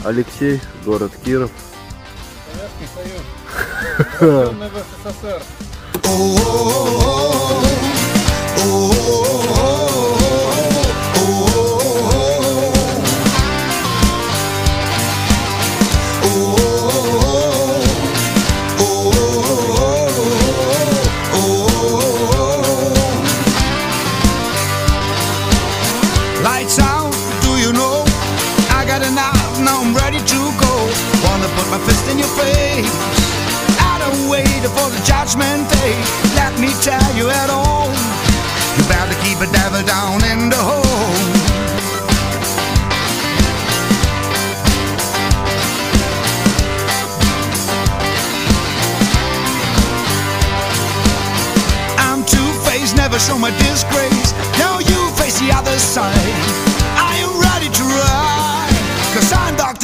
Алексей, город Киров. Советский Союз. Рожденный в СССР. Lights out, do you know? I got an out, now I'm ready to go. Wanna put my fist in your face. I don't wait for the judgment day. Let me tell you at all, you better keep the devil down in the hole. I'm two-faced, never show my disgrace.